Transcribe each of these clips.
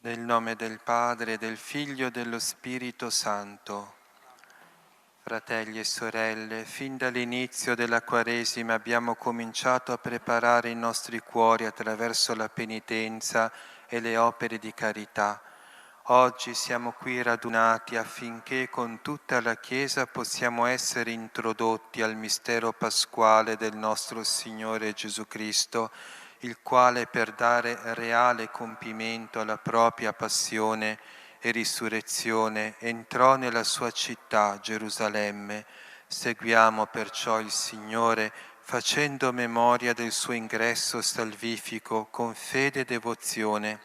Nel nome del Padre, del Figlio e dello Spirito Santo. Fratelli e sorelle, fin dall'inizio della Quaresima abbiamo cominciato a preparare i nostri cuori attraverso la penitenza e le opere di carità. Oggi siamo qui radunati affinché con tutta la Chiesa possiamo essere introdotti al mistero pasquale del nostro Signore Gesù Cristo, il quale per dare reale compimento alla propria passione e risurrezione entrò nella sua città, Gerusalemme. Seguiamo perciò il Signore facendo memoria del suo ingresso salvifico con fede e devozione,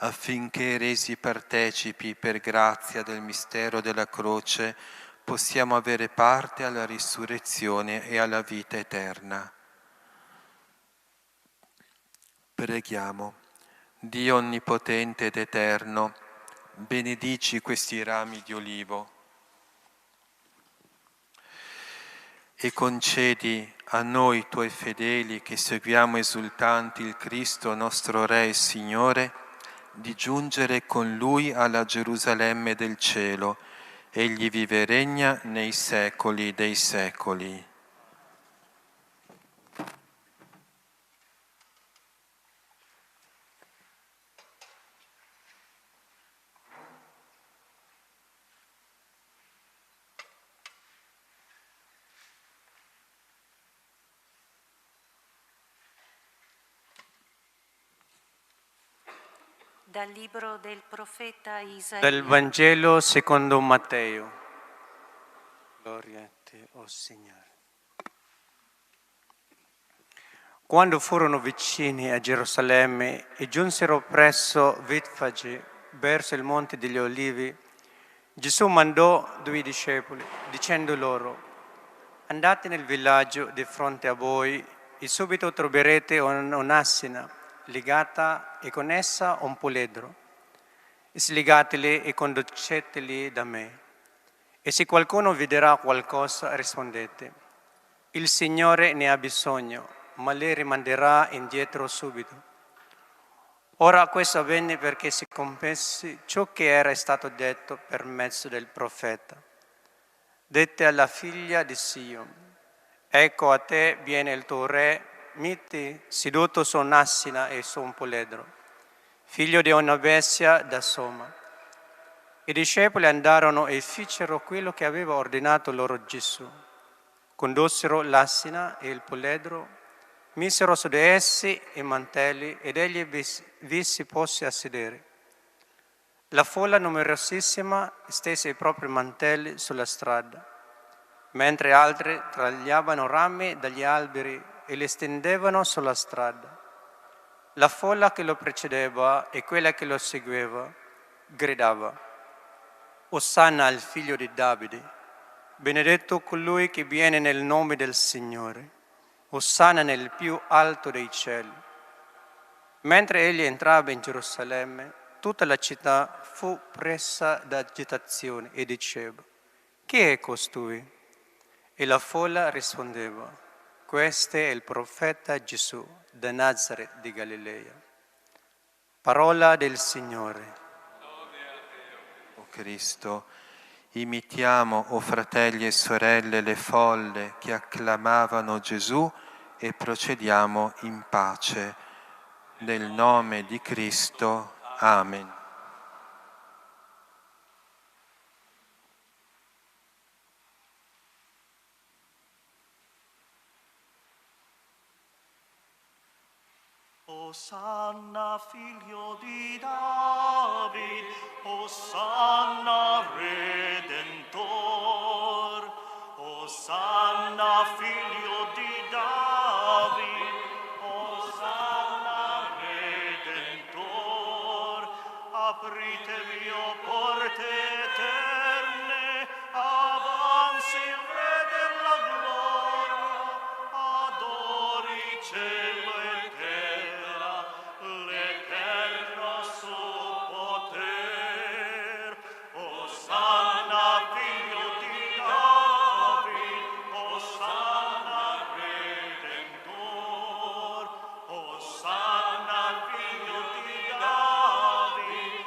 affinché resi partecipi per grazia del mistero della croce possiamo avere parte alla risurrezione e alla vita eterna. Preghiamo. Dio onnipotente ed eterno, benedici questi rami di olivo e concedi a noi tuoi fedeli che seguiamo esultanti il Cristo nostro Re e Signore di giungere con Lui alla Gerusalemme del cielo. Egli vive e regna nei secoli dei secoli. Dal libro del profeta Isaia. Dal Vangelo secondo Matteo. Gloria a te, o Signore. Quando furono vicini a Gerusalemme e giunsero presso Betfage, verso il Monte degli Olivi, Gesù mandò 2 discepoli, dicendo loro: andate nel villaggio di fronte a voi e subito troverete un'assina legata e con essa un puledro. Slegateli e conduceteli da me. E se qualcuno vi dirà qualcosa, rispondete: il Signore ne ha bisogno, ma li rimanderà indietro subito. Ora questo avvenne perché si compisse ciò che era stato detto per mezzo del profeta. Dette alla figlia di Sion: ecco a te viene il tuo re, mite seduto su un'assina e su un puledro, figlio di una bestia da Soma. I discepoli andarono e fecero quello che aveva ordinato loro Gesù. Condussero l'assina e il puledro, misero su di essi i mantelli ed egli vi si posse a sedere. La folla numerosissima stese i propri mantelli sulla strada, mentre altri tagliavano rami dagli alberi e li stendevano sulla strada. La folla che lo precedeva e quella che lo seguiva gridava: Osanna al figlio di Davide, benedetto colui che viene nel nome del Signore, Osanna nel più alto dei cieli. Mentre egli entrava in Gerusalemme, tutta la città fu presa da agitazione e diceva: chi è costui? E la folla rispondeva: questo è il profeta Gesù da Nazaret di Galilea. Parola del Signore. O Cristo, imitiamo, o fratelli e sorelle, le folle che acclamavano Gesù e procediamo in pace. Nel nome di Cristo. Amen. Osanna figlio di David, Osanna Redentor, Osanna figlio di David, Osanna Redentor, apritevi o porte eterne, avanzi il Re della gloria, adori cielo e terra, l'eterno suo poter. Osanna figlio di David, Osanna Redentor, Osanna figlio di David,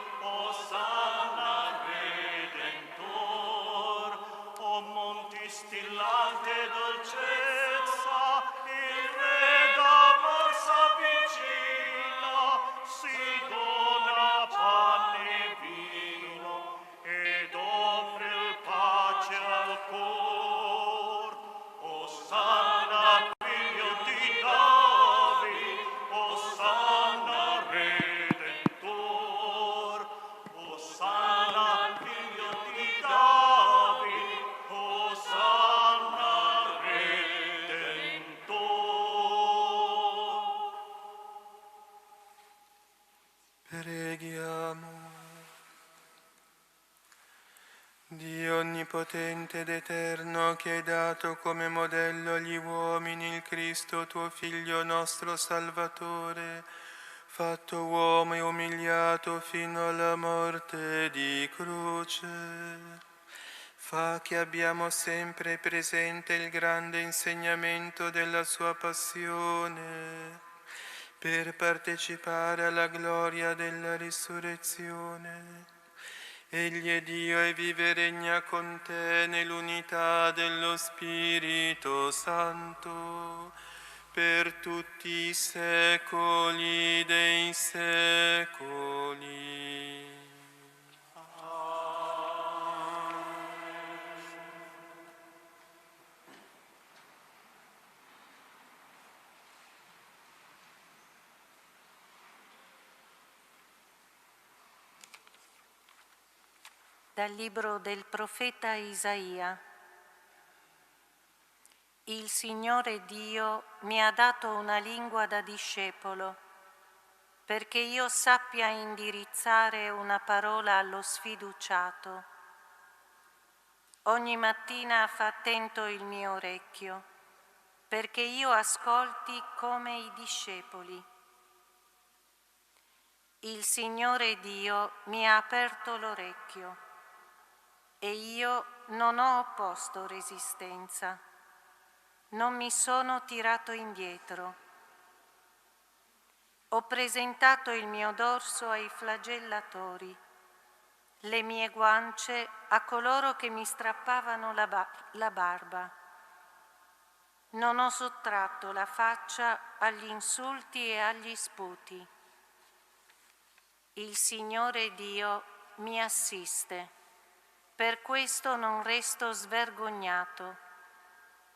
onnipotente ed eterno, che hai dato come modello agli uomini il Cristo, tuo Figlio nostro Salvatore, fatto uomo e umiliato fino alla morte di croce. Fa che abbiamo sempre presente il grande insegnamento della sua passione, per partecipare alla gloria della risurrezione. Egli è Dio e vive e regna con te nell'unità dello Spirito Santo, per tutti i secoli dei secoli. Dal libro del profeta Isaia. Il Signore Dio mi ha dato una lingua da discepolo, perché io sappia indirizzare una parola allo sfiduciato. Ogni mattina fa attento il mio orecchio, perché io ascolti come i discepoli. Il Signore Dio mi ha aperto l'orecchio e io non ho opposto resistenza, non mi sono tirato indietro. Ho presentato il mio dorso ai flagellatori, le mie guance a coloro che mi strappavano la barba. Non ho sottratto la faccia agli insulti e agli sputi. Il Signore Dio mi assiste. Per questo non resto svergognato,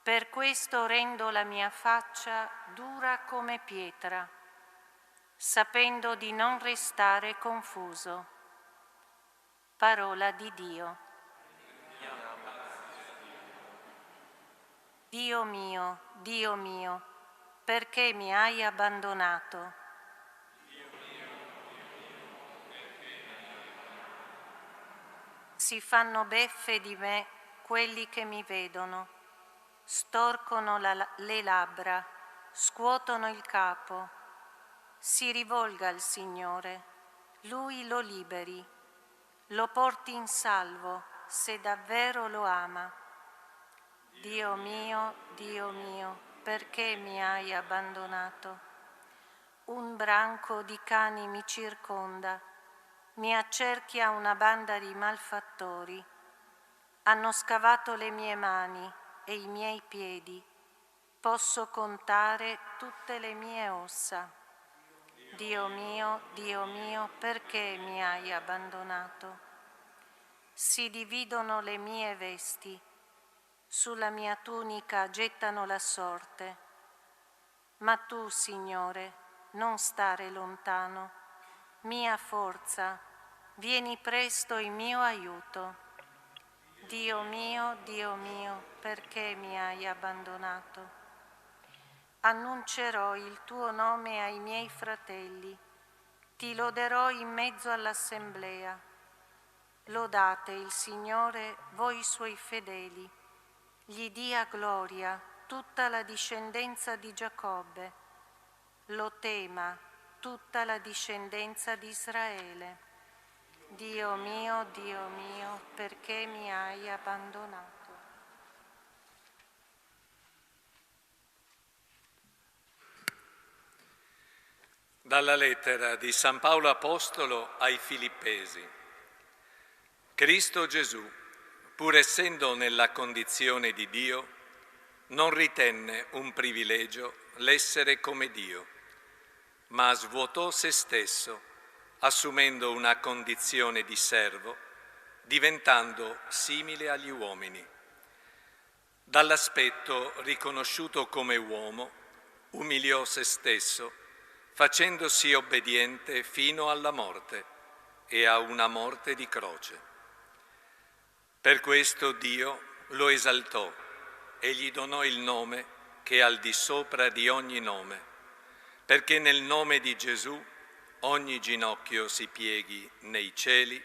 per questo rendo la mia faccia dura come pietra, sapendo di non restare confuso. Parola di Dio. Dio mio, perché mi hai abbandonato? Si fanno beffe di me quelli che mi vedono, storcono le labbra, scuotono il capo. Si rivolga al Signore, Lui lo liberi, lo porti in salvo se davvero lo ama. Dio mio, perché mi hai abbandonato? Un branco di cani mi circonda. Mi accerchia una banda di malfattori. Hanno scavato le mie mani e i miei piedi. Posso contare tutte le mie ossa. Dio mio, perché mi hai abbandonato? Si dividono le mie vesti. Sulla mia tunica gettano la sorte. Ma tu, Signore, non stare lontano. Mia forza, vieni presto in mio aiuto. Dio mio, perché mi hai abbandonato? Annuncerò il tuo nome ai miei fratelli, ti loderò in mezzo all'assemblea. Lodate il Signore, voi suoi fedeli, gli dia gloria tutta la discendenza di Giacobbe, lo tema tutta la discendenza di Israele. Dio mio, perché mi hai abbandonato? Dalla lettera di San Paolo Apostolo ai Filippesi. Cristo Gesù, pur essendo nella condizione di Dio, non ritenne un privilegio l'essere come Dio, ma svuotò se stesso, assumendo una condizione di servo, diventando simile agli uomini. Dall'aspetto riconosciuto come uomo, umiliò se stesso, facendosi obbediente fino alla morte e a una morte di croce. Per questo Dio lo esaltò e gli donò il nome che è al di sopra di ogni nome, perché nel nome di Gesù ogni ginocchio si pieghi nei cieli,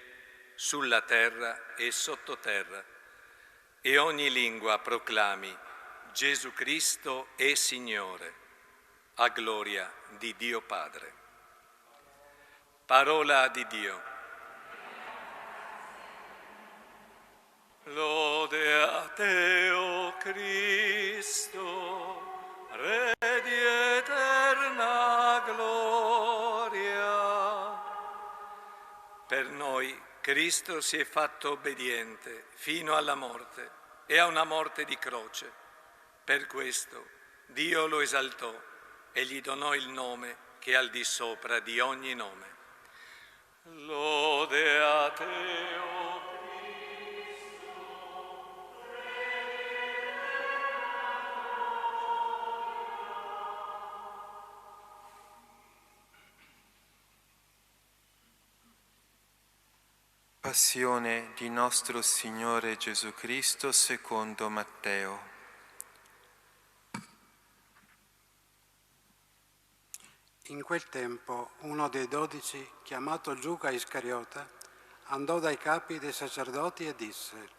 sulla terra e sottoterra, e ogni lingua proclami Gesù Cristo è Signore, a gloria di Dio Padre. Parola di Dio. Lode a te, o Cristo, Re di eterna gloria. Per noi Cristo si è fatto obbediente fino alla morte e a una morte di croce. Per questo Dio lo esaltò e gli donò il nome che è al di sopra di ogni nome. Lode a te, o Passione di nostro Signore Gesù Cristo secondo Matteo. In quel tempo uno dei 12, chiamato Giuda Iscariota, andò dai capi dei sacerdoti e disse: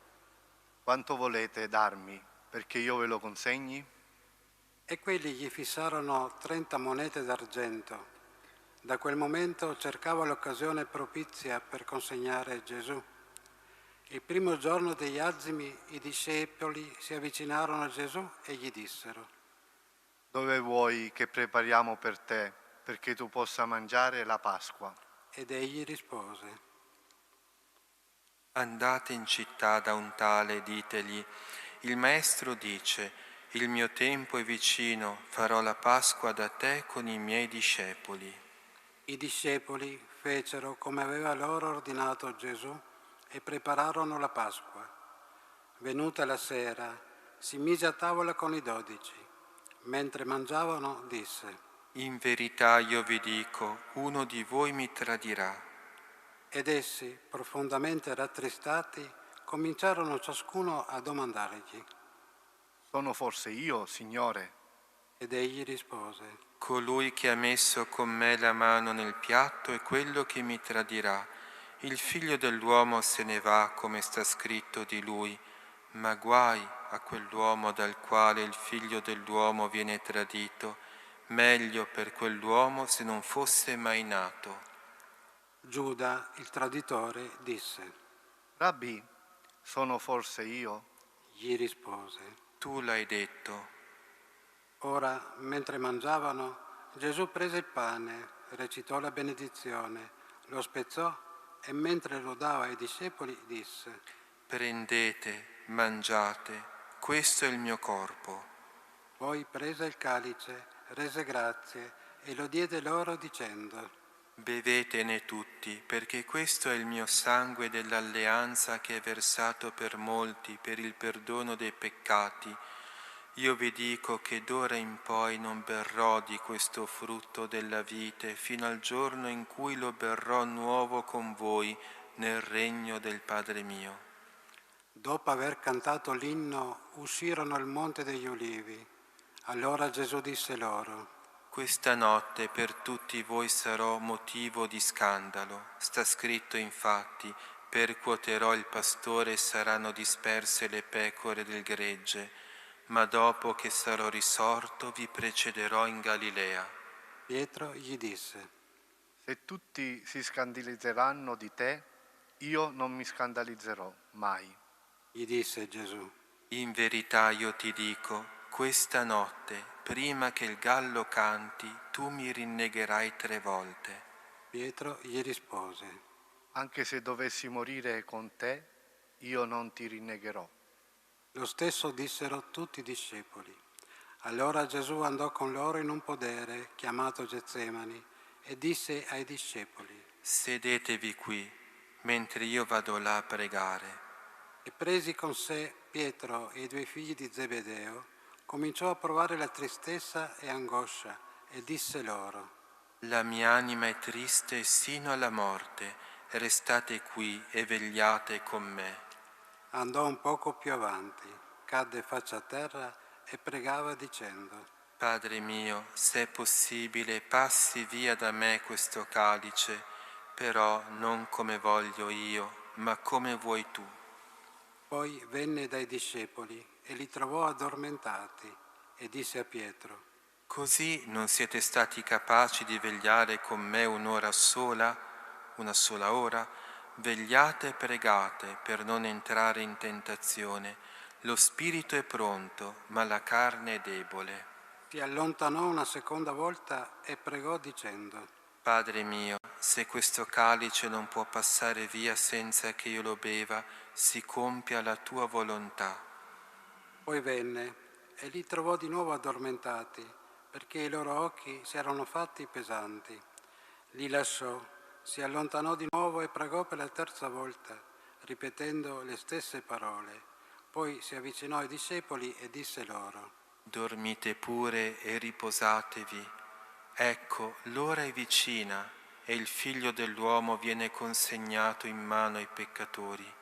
Quanto volete darmi perché io ve lo consegni? E quelli gli fissarono 30 monete d'argento. Da quel momento cercava l'occasione propizia per consegnare Gesù. Il primo giorno degli azimi i discepoli si avvicinarono a Gesù e gli dissero: Dove vuoi che prepariamo per te perché tu possa mangiare la Pasqua? Ed egli rispose: Andate in città da un tale e ditegli: il Maestro dice, il mio tempo è vicino, farò la Pasqua da te con i miei discepoli. I discepoli fecero come aveva loro ordinato Gesù e prepararono la Pasqua. Venuta la sera, si mise a tavola con i 12. Mentre mangiavano, disse: In verità io vi dico, uno di voi mi tradirà. Ed essi, profondamente rattristati, cominciarono ciascuno a domandargli. Sono forse io, Signore? Ed egli rispose: Colui che ha messo con me la mano nel piatto è quello che mi tradirà. Il figlio dell'uomo se ne va, come sta scritto di lui, ma guai a quell'uomo dal quale il figlio dell'uomo viene tradito. Meglio per quell'uomo se non fosse mai nato. Giuda, il traditore, disse. Rabbi, sono forse io? Gli rispose. Tu l'hai detto. Ora, mentre mangiavano, Gesù prese il pane, recitò la benedizione, lo spezzò e mentre lo dava ai discepoli disse: Prendete, mangiate, questo è il mio corpo. Poi prese il calice, rese grazie e lo diede loro dicendo: Bevetene tutti, perché questo è il mio sangue dell'alleanza che è versato per molti per il perdono dei peccati. Io vi dico che d'ora in poi non berrò di questo frutto della vite fino al giorno in cui lo berrò nuovo con voi nel regno del Padre mio. Dopo aver cantato l'inno, uscirono al Monte degli Ulivi. Allora Gesù disse loro: Questa notte per tutti voi sarò motivo di scandalo. Sta scritto infatti, percuoterò il pastore e saranno disperse le pecore del gregge. Ma dopo che sarò risorto vi precederò in Galilea. Pietro gli disse: Se tutti si scandalizzeranno di te, io non mi scandalizzerò mai. Gli disse Gesù: In verità io ti dico, questa notte, prima che il gallo canti, tu mi rinnegherai 3 volte. Pietro gli rispose: Anche se dovessi morire con te, io non ti rinnegherò. Lo stesso dissero tutti i discepoli. Allora Gesù andò con loro in un podere chiamato Getsemani e disse ai discepoli: Sedetevi qui, mentre io vado là a pregare. E presi con sé Pietro e i 2 figli di Zebedeo, cominciò a provare la tristezza e angoscia e disse loro: La mia anima è triste sino alla morte, restate qui e vegliate con me. Andò un poco più avanti, cadde faccia a terra e pregava dicendo: Padre mio, se è possibile, passi via da me questo calice, però non come voglio io, ma come vuoi tu. Poi venne dai discepoli e li trovò addormentati e disse a Pietro: Così non siete stati capaci di vegliare con me una sola ora? Vegliate e pregate per non entrare in tentazione. Lo spirito è pronto, ma la carne è debole. Si allontanò una seconda volta e pregò dicendo: Padre mio, se questo calice non può passare via senza che io lo beva, si compia la tua volontà. Poi venne e li trovò di nuovo addormentati, perché i loro occhi si erano fatti pesanti. Li lasciò, si allontanò di nuovo e pregò per la terza volta, ripetendo le stesse parole. Poi si avvicinò ai discepoli e disse loro: Dormite pure e riposatevi. Ecco, l'ora è vicina e il Figlio dell'uomo viene consegnato in mano ai peccatori.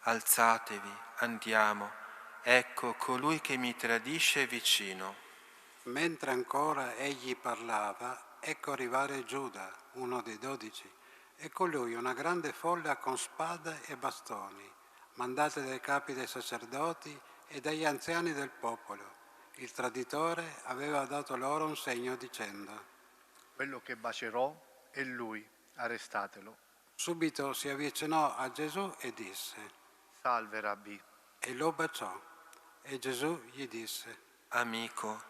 Alzatevi, andiamo. Ecco, colui che mi tradisce è vicino. Mentre ancora egli parlava, ecco arrivare Giuda, uno dei 12, e con lui una grande folla con spade e bastoni, mandate dai capi dei sacerdoti e dagli anziani del popolo. Il traditore aveva dato loro un segno dicendo: Quello che bacerò è lui, arrestatelo. Subito si avvicinò a Gesù e disse: Salve, Rabbì. E lo baciò. E Gesù gli disse: Amico,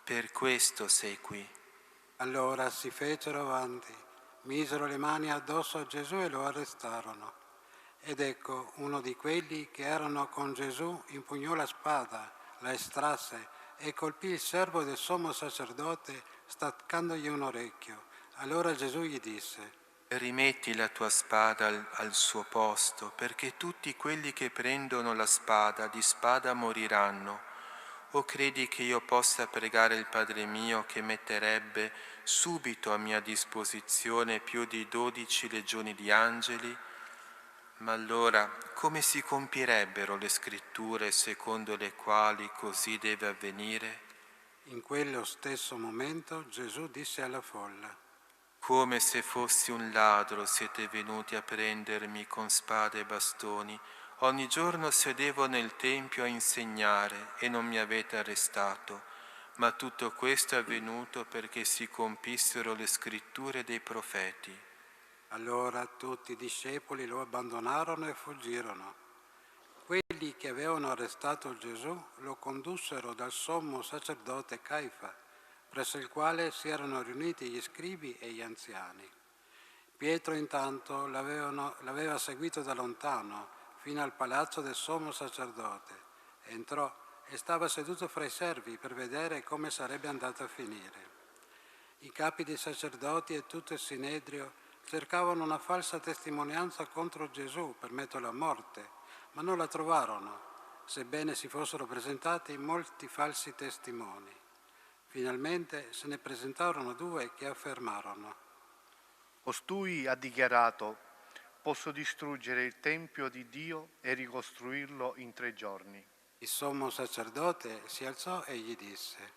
per questo sei qui. Allora si fecero avanti, misero le mani addosso a Gesù e lo arrestarono. Ed ecco, uno di quelli che erano con Gesù impugnò la spada, la estrasse e colpì il servo del sommo sacerdote staccandogli un orecchio. Allora Gesù gli disse: Rimetti la tua spada al suo posto, perché tutti quelli che prendono la spada di spada moriranno. O credi che io possa pregare il Padre mio che metterebbe subito a mia disposizione più di 12 legioni di angeli? Ma allora come si compirebbero le scritture secondo le quali così deve avvenire? In quello stesso momento Gesù disse alla folla: Come se fossi un ladro siete venuti a prendermi con spade e bastoni. Ogni giorno sedevo nel Tempio a insegnare e non mi avete arrestato, ma tutto questo è avvenuto perché si compissero le scritture dei profeti. Allora tutti i discepoli lo abbandonarono e fuggirono. Quelli che avevano arrestato Gesù lo condussero dal sommo sacerdote Caifa, presso il quale si erano riuniti gli scribi e gli anziani. Pietro intanto l'aveva seguito da lontano fino al palazzo del sommo sacerdote. Entrò e stava seduto fra i servi per vedere come sarebbe andato a finire. I capi dei sacerdoti e tutto il Sinedrio cercavano una falsa testimonianza contro Gesù per metterlo a morte, ma non la trovarono, sebbene si fossero presentati molti falsi testimoni. Finalmente se ne presentarono 2 che affermarono: Costui ha dichiarato: posso distruggere il Tempio di Dio e ricostruirlo in 3 giorni. Il sommo sacerdote si alzò e gli disse: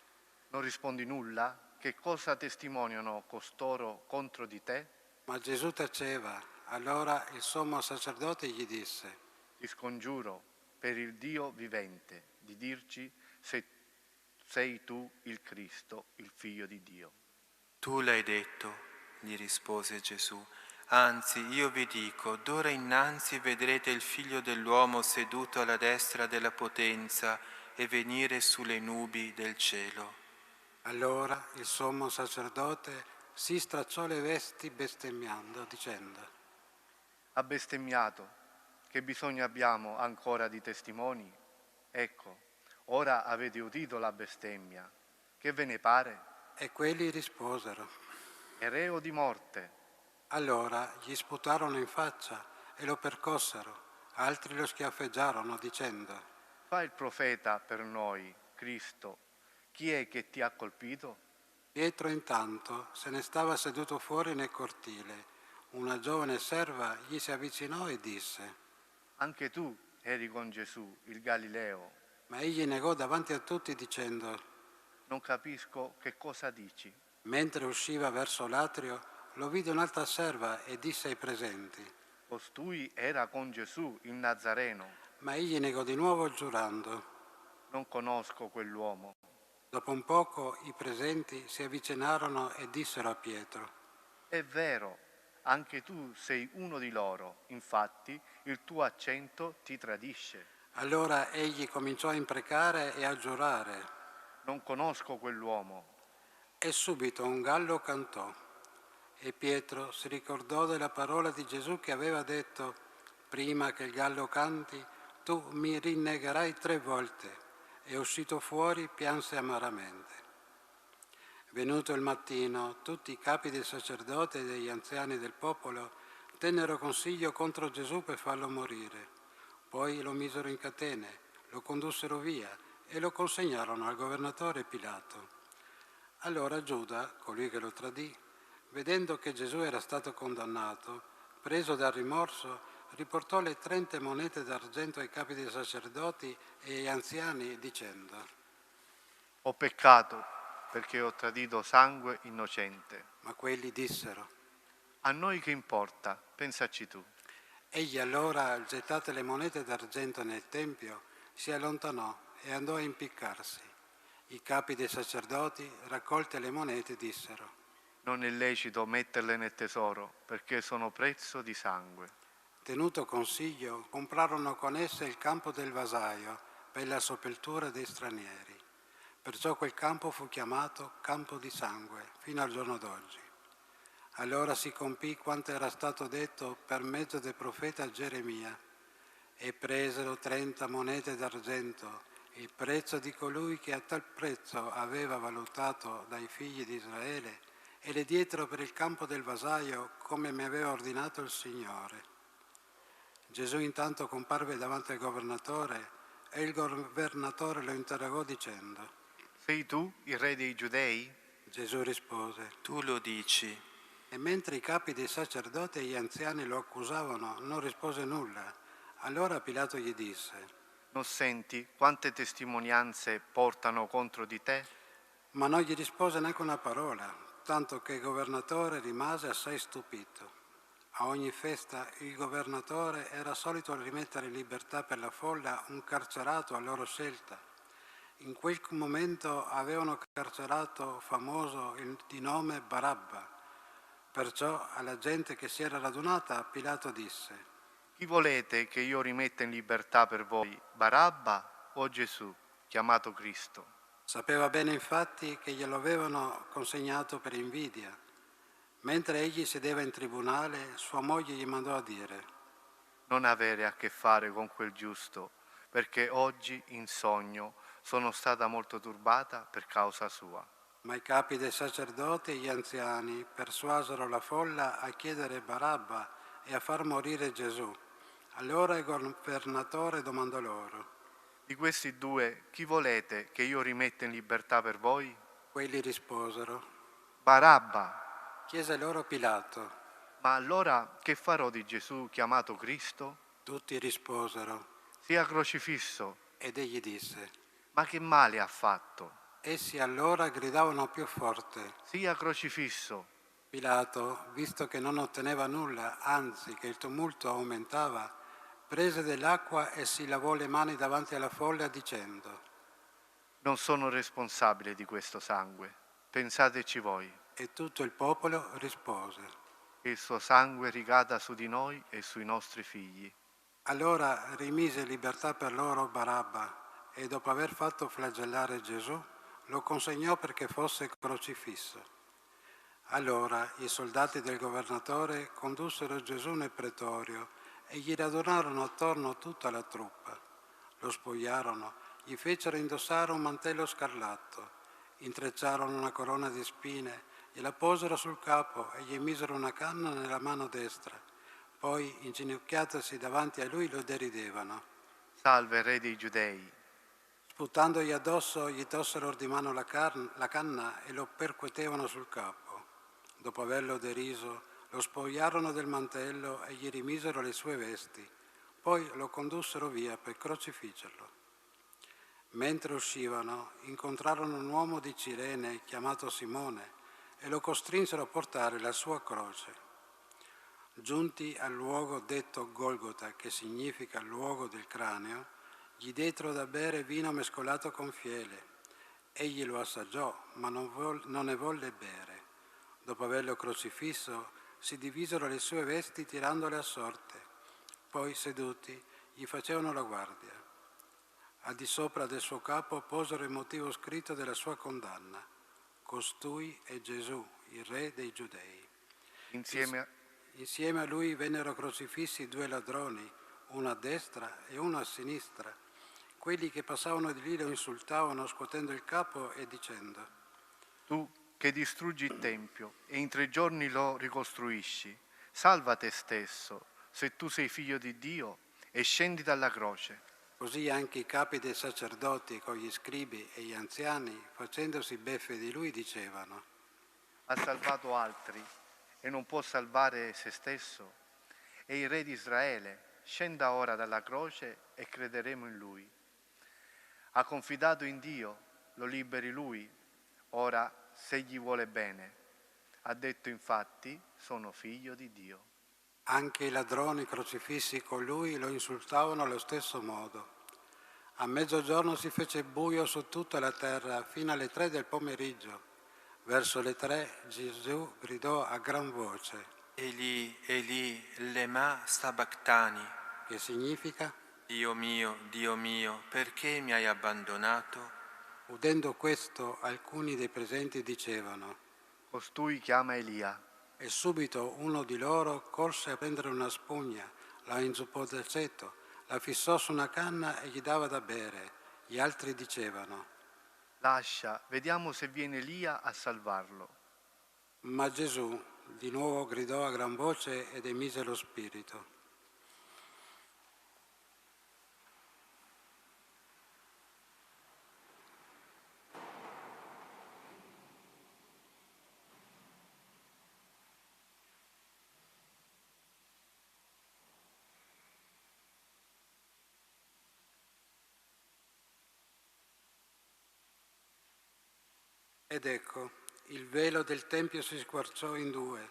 Non rispondi nulla? Che cosa testimoniano costoro contro di te? Ma Gesù taceva. Allora il sommo sacerdote gli disse: Ti scongiuro per il Dio vivente di dirci se sei tu il Cristo, il Figlio di Dio. Tu l'hai detto, gli rispose Gesù. Anzi, io vi dico, d'ora innanzi vedrete il Figlio dell'uomo seduto alla destra della potenza e venire sulle nubi del cielo. Allora il sommo sacerdote si stracciò le vesti bestemmiando, dicendo: Ha bestemmiato. Che bisogno abbiamo ancora di testimoni? Ecco, ora avete udito la bestemmia. Che ve ne pare? E quelli risposero. È reo di morte. Allora gli sputarono in faccia e lo percossero. Altri lo schiaffeggiarono dicendo: Fa il profeta per noi, Cristo. Chi è che ti ha colpito? Pietro intanto se ne stava seduto fuori nel cortile. Una giovane serva gli si avvicinò e disse: Anche tu eri con Gesù, il Galileo. Ma egli negò davanti a tutti dicendo: Non capisco che cosa dici. Mentre usciva verso l'atrio, lo vide un'altra serva e disse ai presenti: Costui era con Gesù, il Nazareno. Ma egli negò di nuovo giurando. Non conosco quell'uomo. Dopo un poco i presenti si avvicinarono e dissero a Pietro: È vero, anche tu sei uno di loro, infatti il tuo accento ti tradisce. Allora egli cominciò a imprecare e a giurare. Non conosco quell'uomo. E subito un gallo cantò. E Pietro si ricordò della parola di Gesù che aveva detto: prima che il gallo canti, tu mi rinnegherai 3 volte. E uscito fuori pianse amaramente. Venuto il mattino, tutti i capi dei sacerdoti e degli anziani del popolo tennero consiglio contro Gesù per farlo morire. Poi lo misero in catene, lo condussero via e lo consegnarono al governatore Pilato. Allora Giuda, colui che lo tradì, vedendo che Gesù era stato condannato, preso dal rimorso, riportò le 30 monete d'argento ai capi dei sacerdoti e agli anziani dicendo: Ho peccato perché ho tradito sangue innocente. Ma quelli dissero: A noi che importa? Pensaci tu. Egli allora, gettate le monete d'argento nel tempio, si allontanò e andò a impiccarsi. I capi dei sacerdoti, raccolte le monete, dissero: Non è lecito metterle nel tesoro perché sono prezzo di sangue. Tenuto consiglio, comprarono con esse il campo del vasaio per la sepoltura dei stranieri. Perciò quel campo fu chiamato Campo di Sangue fino al giorno d'oggi. Allora si compì quanto era stato detto per mezzo del profeta Geremia. E presero 30 monete d'argento, il prezzo di colui che a tal prezzo aveva valutato dai figli di Israele, e le diedero per il campo del vasaio come mi aveva ordinato il Signore. Gesù intanto comparve davanti al governatore e il governatore lo interrogò dicendo: Sei tu il re dei Giudei? Gesù rispose: Tu lo dici. E mentre i capi dei sacerdoti e gli anziani lo accusavano, non rispose nulla. Allora Pilato gli disse: Non senti quante testimonianze portano contro di te? Ma non gli rispose neanche una parola, tanto che il governatore rimase assai stupito. A ogni festa il governatore era solito rimettere in libertà per la folla un carcerato a loro scelta. In quel momento avevano carcerato famoso di nome Barabba. Perciò alla gente che si era radunata Pilato disse: Chi volete che io rimetta in libertà per voi, Barabba o Gesù, chiamato Cristo? Sapeva bene infatti che glielo avevano consegnato per invidia. Mentre egli sedeva in tribunale, sua moglie gli mandò a dire: Non avere a che fare con quel giusto, perché oggi in sogno sono stata molto turbata per causa sua. Ma i capi dei sacerdoti e gli anziani persuasero la folla a chiedere Barabba e a far morire Gesù. Allora il governatore domandò loro: Di questi due, chi volete che io rimetta in libertà per voi? Quelli risposero. Barabba. Chiese loro Pilato. Ma allora che farò di Gesù chiamato Cristo? Tutti risposero. Sia crocifisso. Ed egli disse: Ma che male ha fatto? Essi allora gridavano più forte: Sia crocifisso. Pilato, visto che non otteneva nulla, anzi che il tumulto aumentava, prese dell'acqua e si lavò le mani davanti alla folla dicendo: Non sono responsabile di questo sangue, pensateci voi. E tutto il popolo rispose. Che il suo sangue ricada su di noi e sui nostri figli. Allora rimise in libertà per loro Barabba e dopo aver fatto flagellare Gesù lo consegnò perché fosse crocifisso. Allora i soldati del governatore condussero Gesù nel pretorio e gli radunarono attorno tutta la truppa. Lo spogliarono, gli fecero indossare un mantello scarlatto, intrecciarono una corona di spine, gliela posero sul capo e gli misero una canna nella mano destra. Poi, inginocchiatasi davanti a lui, lo deridevano. Salve, re dei Giudei. Sputandogli addosso, gli tossero di mano la canna e lo percuotevano sul capo. Dopo averlo deriso, lo spogliarono del mantello e gli rimisero le sue vesti. Poi lo condussero via per crocifiggerlo. Mentre uscivano, incontrarono un uomo di Cirene chiamato Simone e lo costrinsero a portare la sua croce. Giunti al luogo detto Golgota, che significa luogo del cranio, gli diedero da bere vino mescolato con fiele. Egli lo assaggiò, ma non ne volle bere. Dopo averlo crocifisso, si divisero le sue vesti tirandole a sorte. Poi, seduti, gli facevano la guardia. Al di sopra del suo capo posero il motivo scritto della sua condanna. Costui è Gesù, il Re dei Giudei. Insieme a lui vennero crocifissi 2 ladroni, uno a destra e uno a sinistra. Quelli che passavano di lì lo insultavano scuotendo il capo e dicendo: Tu che distruggi il Tempio e in 3 giorni lo ricostruisci, salva te stesso, se tu sei figlio di Dio, e scendi dalla croce. Così anche i capi dei sacerdoti con gli scribi e gli anziani, facendosi beffe di lui, dicevano: Ha salvato altri e non può salvare se stesso. È il Re di Israele, scenda ora dalla croce e crederemo in lui. Ha confidato in Dio, lo liberi lui, ora se gli vuole bene. Ha detto infatti, sono figlio di Dio. Anche i ladroni crocifissi con lui lo insultavano allo stesso modo. A mezzogiorno si fece buio su tutta la terra fino alle 3 del pomeriggio. Verso le 3 Gesù gridò a gran voce: Eli, Eli, lema sabachthani, che significa: Dio mio, perché mi hai abbandonato? Udendo questo, alcuni dei presenti dicevano: Costui chiama Elia. E subito uno di loro corse a prendere una spugna, la inzuppò del ceto, la fissò su una canna e gli dava da bere. Gli altri dicevano: Lascia, vediamo se viene Elia a salvarlo. Ma Gesù di nuovo gridò a gran voce ed emise lo spirito. Ed ecco, il velo del Tempio si squarciò in 2,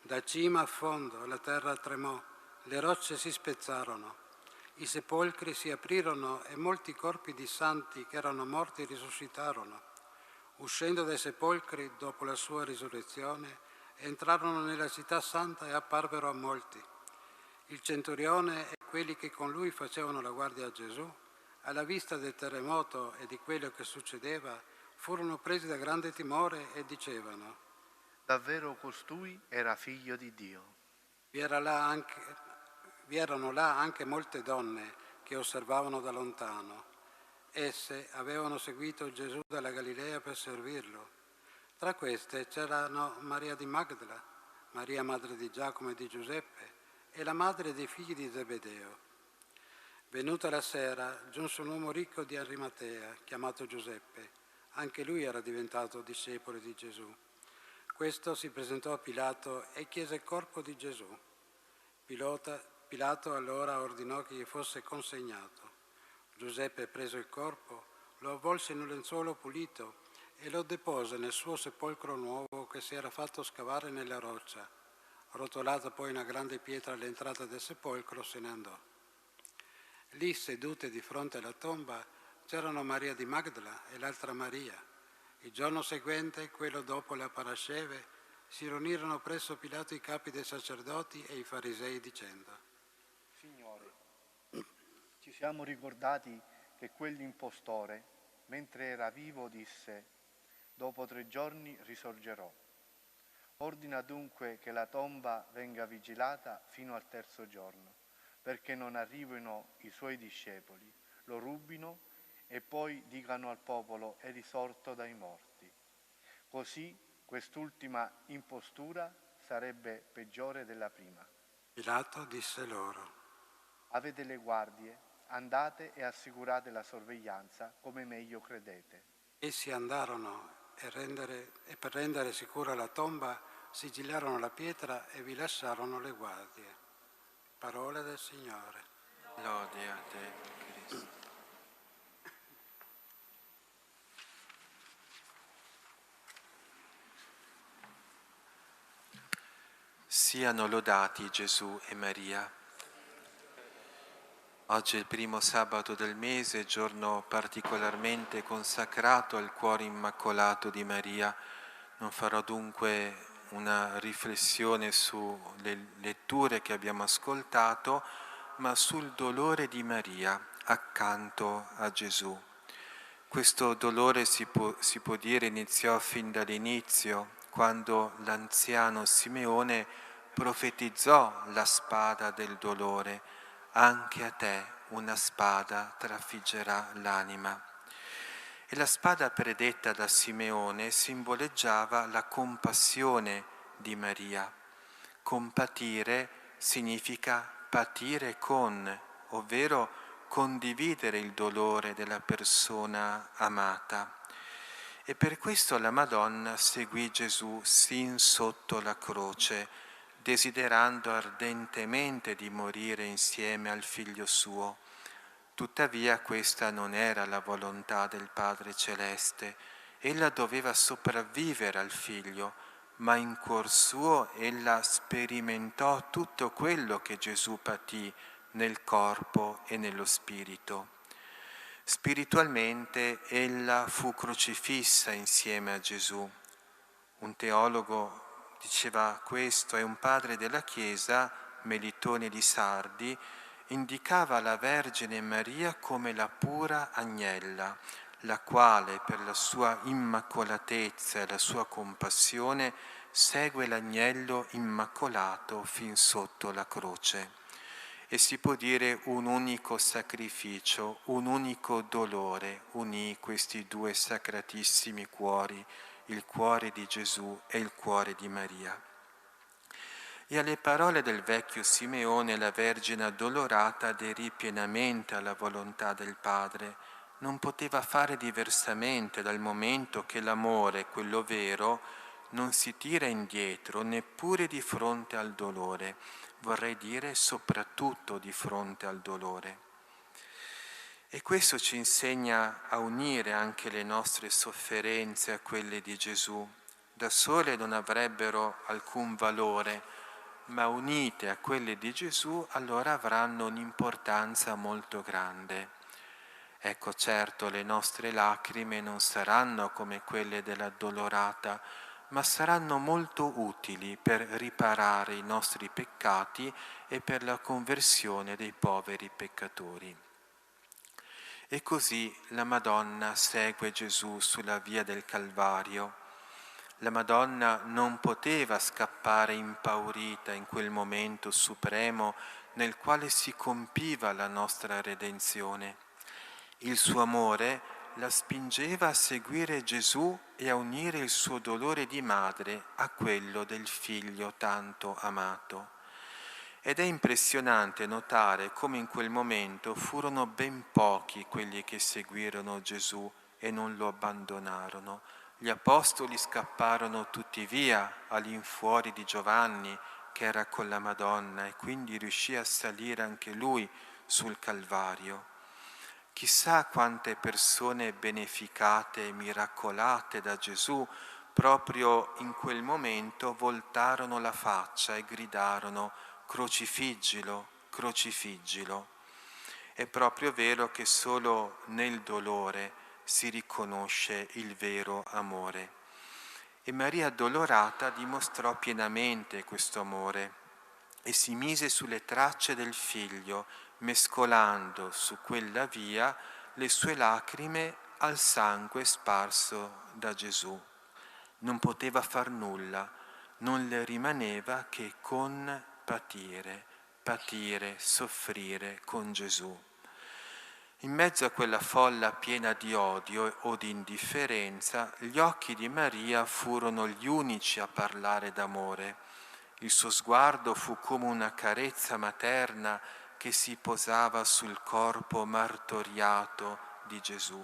da cima a fondo la terra tremò, le rocce si spezzarono, i sepolcri si aprirono e molti corpi di santi che erano morti risuscitarono. Uscendo dai sepolcri dopo la sua risurrezione, entrarono nella città santa e apparvero a molti. Il centurione e quelli che con lui facevano la guardia a Gesù, alla vista del terremoto e di quello che succedeva, furono presi da grande timore e dicevano: Davvero costui era figlio di Dio. Vi erano là anche molte donne che osservavano da lontano. Esse avevano seguito Gesù dalla Galilea per servirlo. Tra queste c'erano Maria di Magdala, Maria madre di Giacomo e di Giuseppe e la madre dei figli di Zebedeo. Venuta la sera, giunse un uomo ricco di Arimatea, chiamato Giuseppe. Anche lui era diventato discepolo di Gesù. Questo si presentò a Pilato e chiese il corpo di Gesù. Pilato allora ordinò che gli fosse consegnato. Giuseppe, preso il corpo, lo avvolse in un lenzuolo pulito e lo depose nel suo sepolcro nuovo che si era fatto scavare nella roccia. Rotolata poi una grande pietra all'entrata del sepolcro, se ne andò. Lì, sedute di fronte alla tomba, c'erano Maria di Magdala e l'altra Maria. Il giorno seguente, quello dopo la Parasceve, si riunirono presso Pilato i capi dei sacerdoti e i farisei dicendo: Signore, ci siamo ricordati che quell'impostore, mentre era vivo, disse: dopo 3 giorni risorgerò. Ordina dunque che la tomba venga vigilata fino al 3° giorno, perché non arrivino i suoi discepoli, lo rubino e poi dicano al popolo: è risorto dai morti. Così quest'ultima impostura sarebbe peggiore della prima. Pilato disse loro: Avete le guardie, andate e assicurate la sorveglianza come meglio credete. Essi andarono e per rendere sicura la tomba sigillarono la pietra e vi lasciarono le guardie. Parola del Signore. Lode a te, Cristo. Siano lodati Gesù e Maria. Oggi è il primo sabato del mese, giorno particolarmente consacrato al cuore immacolato di Maria. Non farò dunque una riflessione sulle letture che abbiamo ascoltato, ma sul dolore di Maria accanto a Gesù. Questo dolore si può dire iniziò fin dall'inizio, quando l'anziano Simeone profetizzò la spada del dolore. Anche a te una spada trafiggerà l'anima. E la spada predetta da Simeone simboleggiava la compassione di Maria. Compatire significa patire con, ovvero condividere il dolore della persona amata. E per questo la Madonna seguì Gesù sin sotto la croce, desiderando ardentemente di morire insieme al Figlio suo. Tuttavia questa non era la volontà del Padre Celeste. Ella doveva sopravvivere al Figlio, ma in cuor suo ella sperimentò tutto quello che Gesù patì nel corpo e nello spirito. Spiritualmente ella fu crocifissa insieme a Gesù. Un teologo diceva questo, e un padre della Chiesa, Melitone di Sardi, indicava la Vergine Maria come la pura agnella, la quale per la sua immacolatezza e la sua compassione segue l'agnello immacolato fin sotto la croce. E si può dire un unico sacrificio, un unico dolore unì questi due sacratissimi cuori, il cuore di Gesù e il cuore di Maria. E alle parole del vecchio Simeone la Vergine addolorata aderì pienamente alla volontà del Padre. Non poteva fare diversamente, dal momento che l'amore, quello vero, non si tira indietro neppure di fronte al dolore, vorrei dire soprattutto di fronte al dolore. E questo ci insegna a unire anche le nostre sofferenze a quelle di Gesù. Da sole non avrebbero alcun valore, ma unite a quelle di Gesù allora avranno un'importanza molto grande. Ecco, certo, le nostre lacrime non saranno come quelle dell'addolorata, ma saranno molto utili per riparare i nostri peccati e per la conversione dei poveri peccatori. E così la Madonna segue Gesù sulla via del Calvario. La Madonna non poteva scappare impaurita in quel momento supremo nel quale si compiva la nostra redenzione. Il suo amore la spingeva a seguire Gesù e a unire il suo dolore di madre a quello del figlio tanto amato. Ed è impressionante notare come in quel momento furono ben pochi quelli che seguirono Gesù e non lo abbandonarono. Gli apostoli scapparono tutti via all'infuori di Giovanni, che era con la Madonna, e quindi riuscì a salire anche lui sul Calvario. Chissà quante persone beneficate e miracolate da Gesù proprio in quel momento voltarono la faccia e gridarono: crocifiggilo, crocifiggilo. È proprio vero che solo nel dolore si riconosce il vero amore. E Maria addolorata dimostrò pienamente questo amore e si mise sulle tracce del Figlio, mescolando su quella via le sue lacrime al sangue sparso da Gesù. Non poteva far nulla, non le rimaneva che patire, soffrire con Gesù. In mezzo a quella folla piena di odio o di indifferenza, gli occhi di Maria furono gli unici a parlare d'amore. Il suo sguardo fu come una carezza materna che si posava sul corpo martoriato di Gesù.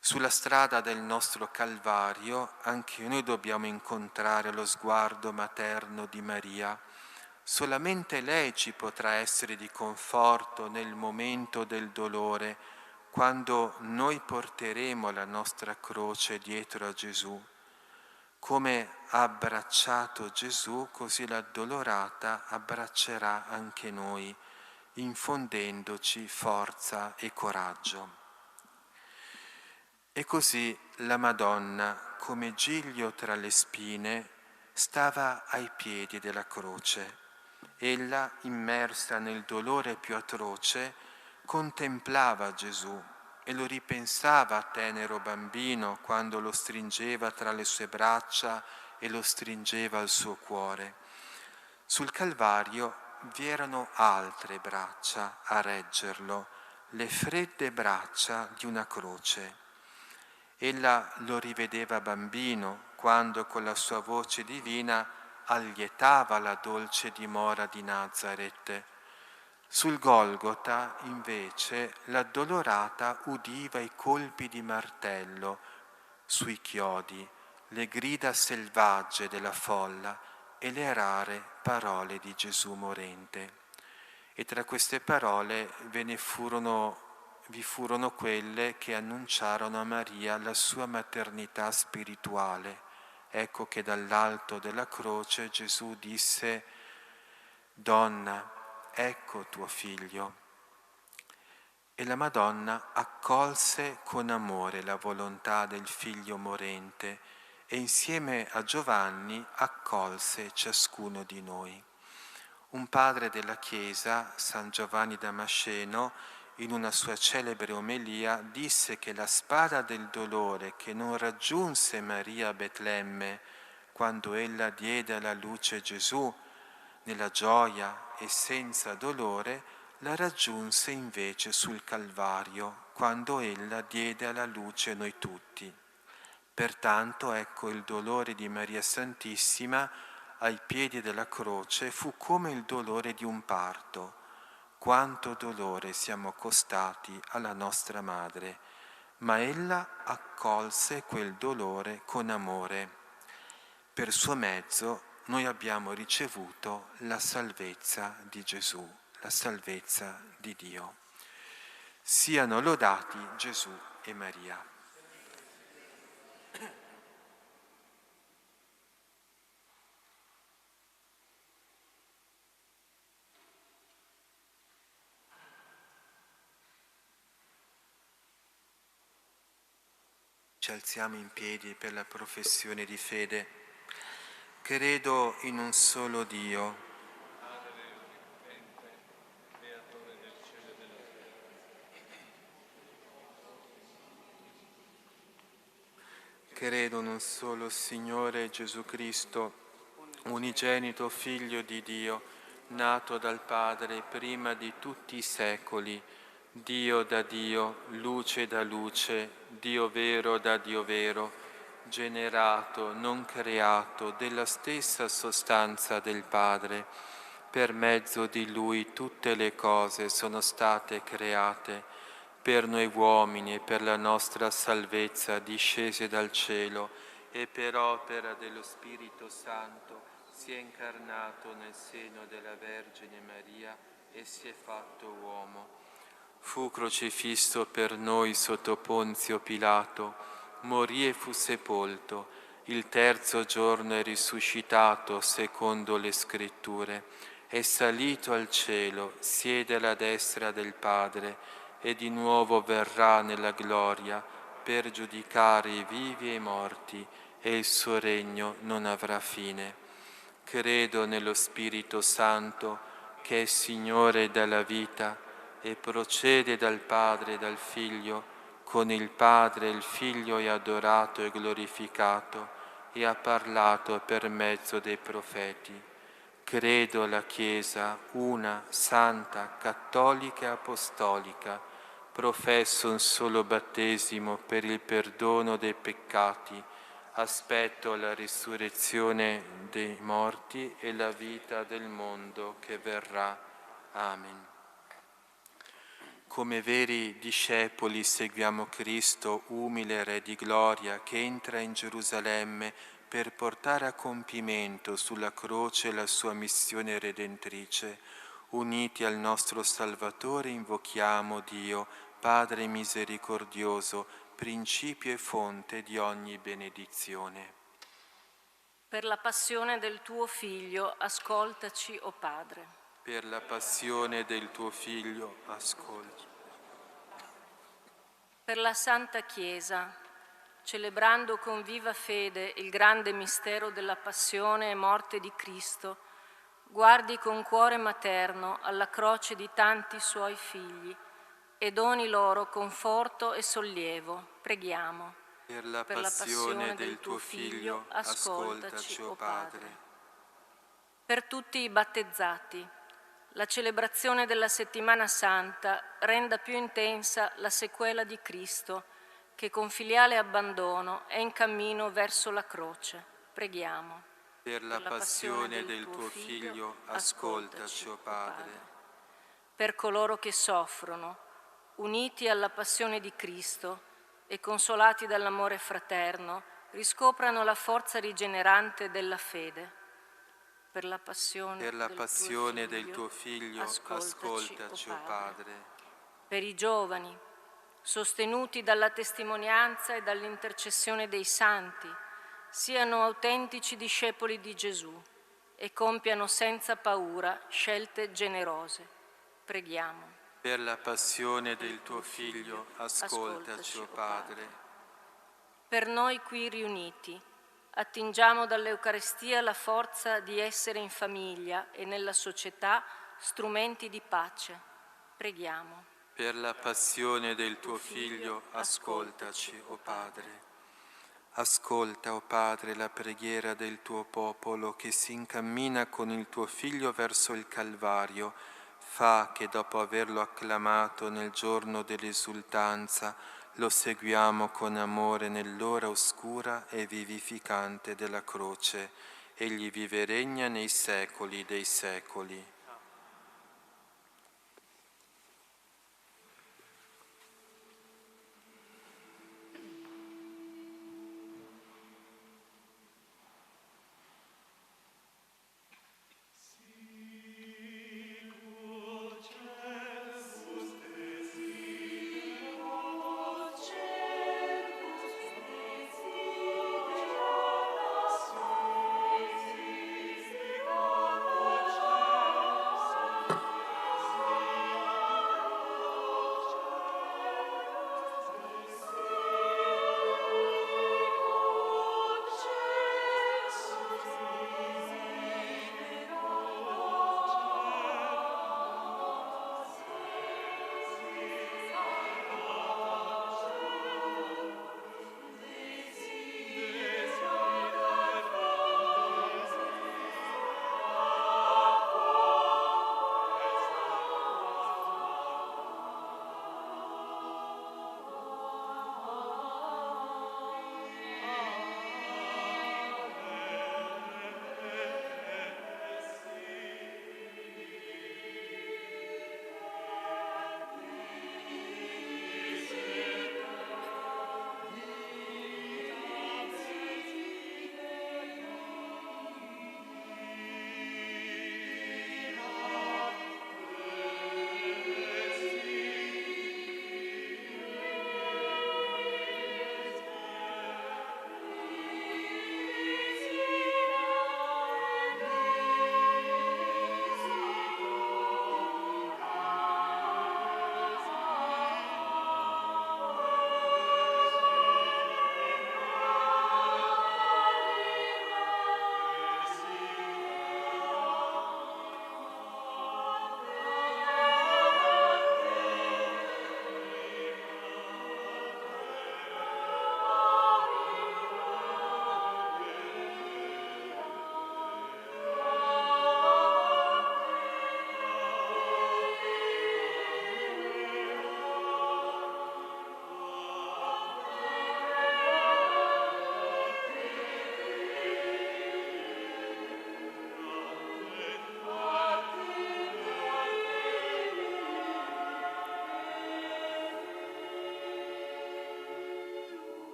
Sulla strada del nostro Calvario anche noi dobbiamo incontrare lo sguardo materno di Maria. Solamente lei ci potrà essere di conforto nel momento del dolore, quando noi porteremo la nostra croce dietro a Gesù. Come ha abbracciato Gesù, così l'addolorata abbraccerà anche noi, infondendoci forza e coraggio. E così la Madonna, come giglio tra le spine, stava ai piedi della croce. Ella, immersa nel dolore più atroce, contemplava Gesù e lo ripensava tenero bambino quando lo stringeva tra le sue braccia e lo stringeva al suo cuore. Sul Calvario vi erano altre braccia a reggerlo, le fredde braccia di una croce. Ella lo rivedeva bambino quando con la sua voce divina allietava la dolce dimora di Nazaret. Sul Golgota, invece, l'addolorata udiva i colpi di martello sui chiodi, le grida selvagge della folla e le rare parole di Gesù morente. E tra queste parole vi furono quelle che annunciarono a Maria la sua maternità spirituale. Ecco che dall'alto della croce Gesù disse: «Donna, ecco tuo figlio». E la Madonna accolse con amore la volontà del figlio morente e insieme a Giovanni accolse ciascuno di noi. Un padre della Chiesa, San Giovanni Damasceno, in una sua celebre omelia disse che la spada del dolore che non raggiunse Maria a Betlemme quando ella diede alla luce Gesù nella gioia e senza dolore, la raggiunse invece sul Calvario quando ella diede alla luce noi tutti. Pertanto ecco il dolore di Maria Santissima ai piedi della croce fu come il dolore di un parto. Quanto dolore siamo costati alla nostra madre, ma ella accolse quel dolore con amore. Per suo mezzo noi abbiamo ricevuto la salvezza di Gesù, la salvezza di Dio. Siano lodati Gesù e Maria. Ci alziamo in piedi per la professione di fede. Credo in un solo Dio, credo in un solo Signore Gesù Cristo, unigenito Figlio di Dio, nato dal Padre prima di tutti i secoli, Dio da Dio, luce da luce, Dio vero da Dio vero, generato, non creato, della stessa sostanza del Padre. Per mezzo di Lui tutte le cose sono state create. Per noi uomini e per la nostra salvezza discese dal cielo e per opera dello Spirito Santo si è incarnato nel seno della Vergine Maria e si è fatto uomo. Fu crocifisso per noi sotto Ponzio Pilato, morì e fu sepolto, il terzo giorno è risuscitato secondo le Scritture, è salito al cielo, siede alla destra del Padre e di nuovo verrà nella gloria per giudicare i vivi e i morti, e il suo regno non avrà fine. Credo nello Spirito Santo, che è Signore della vita, e procede dal Padre e dal Figlio, con il Padre e il Figlio è adorato e glorificato, e ha parlato per mezzo dei profeti. Credo alla Chiesa, una, santa, cattolica e apostolica, professo un solo battesimo per il perdono dei peccati, aspetto la risurrezione dei morti e la vita del mondo che verrà. Amen. Come veri discepoli seguiamo Cristo, umile Re di gloria, che entra in Gerusalemme per portare a compimento sulla croce la sua missione redentrice. Uniti al nostro Salvatore invochiamo Dio, Padre misericordioso, principio e fonte di ogni benedizione. Per la passione del tuo Figlio, ascoltaci, o Padre. Per la passione del tuo Figlio, ascoltaci. Per la Santa Chiesa, celebrando con viva fede il grande mistero della passione e morte di Cristo, guardi con cuore materno alla croce di tanti suoi figli e doni loro conforto e sollievo. Preghiamo. Per la passione del tuo Figlio, ascoltaci, o Padre. Per tutti i battezzati, la celebrazione della Settimana Santa renda più intensa la sequela di Cristo, che con filiale abbandono è in cammino verso la croce. Preghiamo. Per la passione del tuo Figlio, ascoltaci, o Padre. Per coloro che soffrono, uniti alla passione di Cristo e consolati dall'amore fraterno, riscoprano la forza rigenerante della fede. Per la passione del tuo Figlio, ascoltaci, o Padre. Per i giovani, sostenuti dalla testimonianza e dall'intercessione dei santi, siano autentici discepoli di Gesù e compiano senza paura scelte generose. Preghiamo. Per la passione del tuo Figlio, ascoltaci, o Padre. Per noi qui riuniti, attingiamo dall'Eucaristia la forza di essere in famiglia e nella società strumenti di pace. Preghiamo. Per la passione del tuo Figlio, ascoltaci, o Padre. Ascolta, o Padre, la preghiera del tuo popolo che si incammina con il tuo Figlio verso il Calvario. Fa che dopo averlo acclamato nel giorno dell'esultanza, lo seguiamo con amore nell'ora oscura e vivificante della croce. Egli vive e regna nei secoli dei secoli.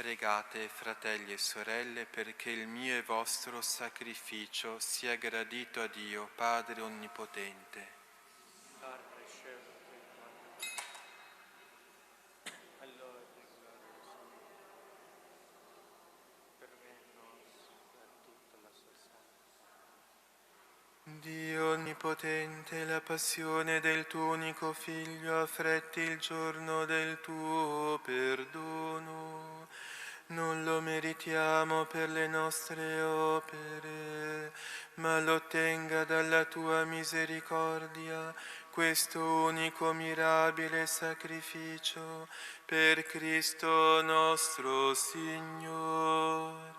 Pregate, fratelli e sorelle, perché il mio e vostro sacrificio sia gradito a Dio, Padre Onnipotente. Dio Onnipotente, la passione del tuo unico Figlio affretti il giorno del tuo perdono. Non lo meritiamo per le nostre opere, ma lo ottenga dalla tua misericordia questo unico mirabile sacrificio per Cristo nostro Signore.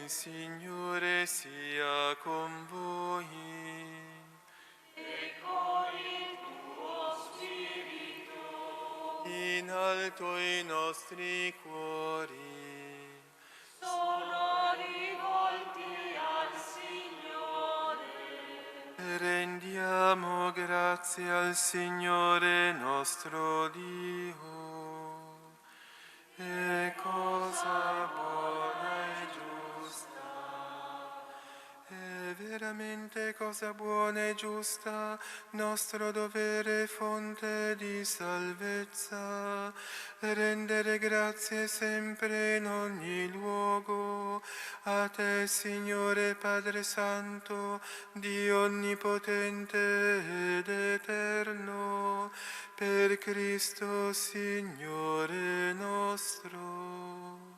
Il Signore sia con voi. E con il tuo spirito. In alto i nostri cuori. Sono rivolti al Signore. Rendiamo grazie al Signore nostro Dio. È cosa buona e giusta. È veramente cosa buona e giusta, nostro dovere e fonte di salvezza, rendere grazie sempre in ogni luogo a te, Signore Padre Santo, Dio Onnipotente ed Eterno, per Cristo Signore nostro.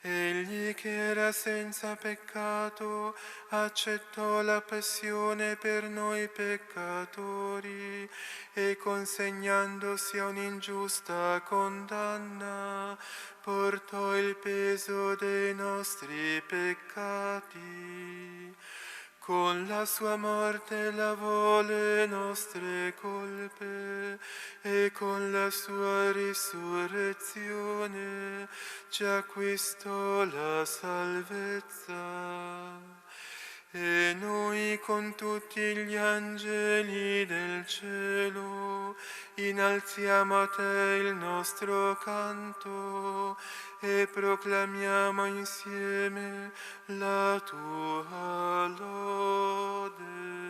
Egli che era senza peccato accettò la passione per noi peccatori e consegnandosi a un'ingiusta condanna portò il peso dei nostri peccati. Con la sua morte lavò le nostre colpe e con la sua risurrezione ci acquistò la salvezza. E noi con tutti gli angeli del cielo innalziamo a te il nostro canto e proclamiamo insieme la tua lode.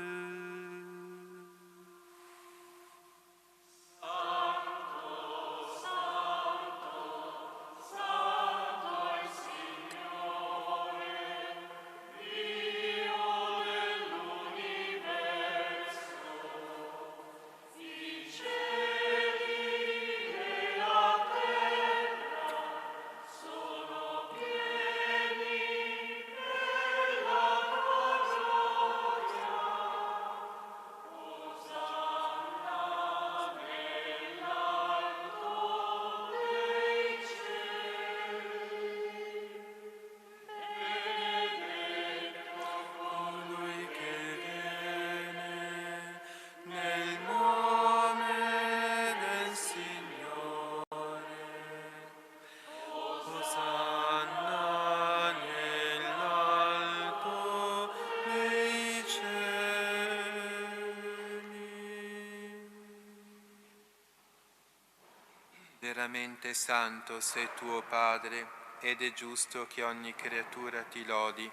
Veramente santo sei tuo Padre, ed è giusto che ogni creatura ti lodi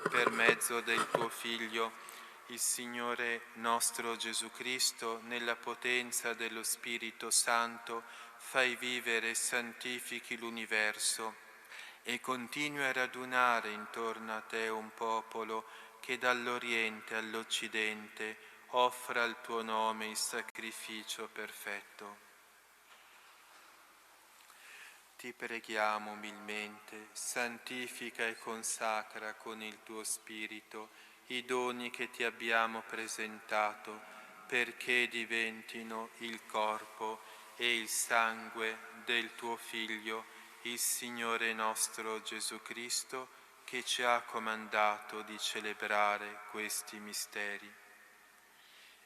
per mezzo del tuo Figlio, il Signore nostro Gesù Cristo, nella potenza dello Spirito Santo, fai vivere e santifichi l'universo e continui a radunare intorno a te un popolo che dall'Oriente all'Occidente offra al tuo nome il sacrificio perfetto. Ti preghiamo umilmente, santifica e consacra con il tuo Spirito i doni che ti abbiamo presentato, perché diventino il corpo e il sangue del tuo Figlio, il Signore nostro Gesù Cristo, che ci ha comandato di celebrare questi misteri.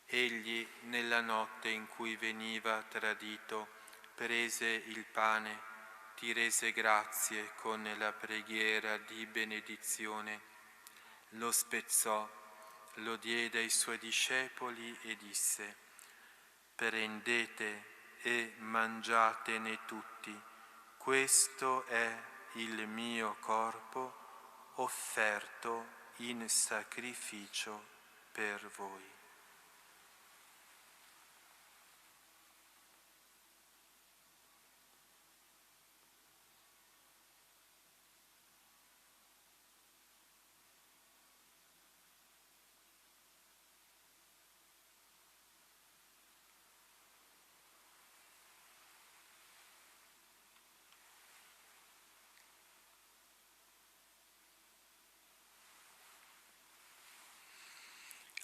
Egli, nella notte in cui veniva tradito, prese il pane, ti rese grazie con la preghiera di benedizione, lo spezzò, lo diede ai suoi discepoli e disse: Prendete e mangiatene tutti. Questo è il mio corpo offerto in sacrificio per voi.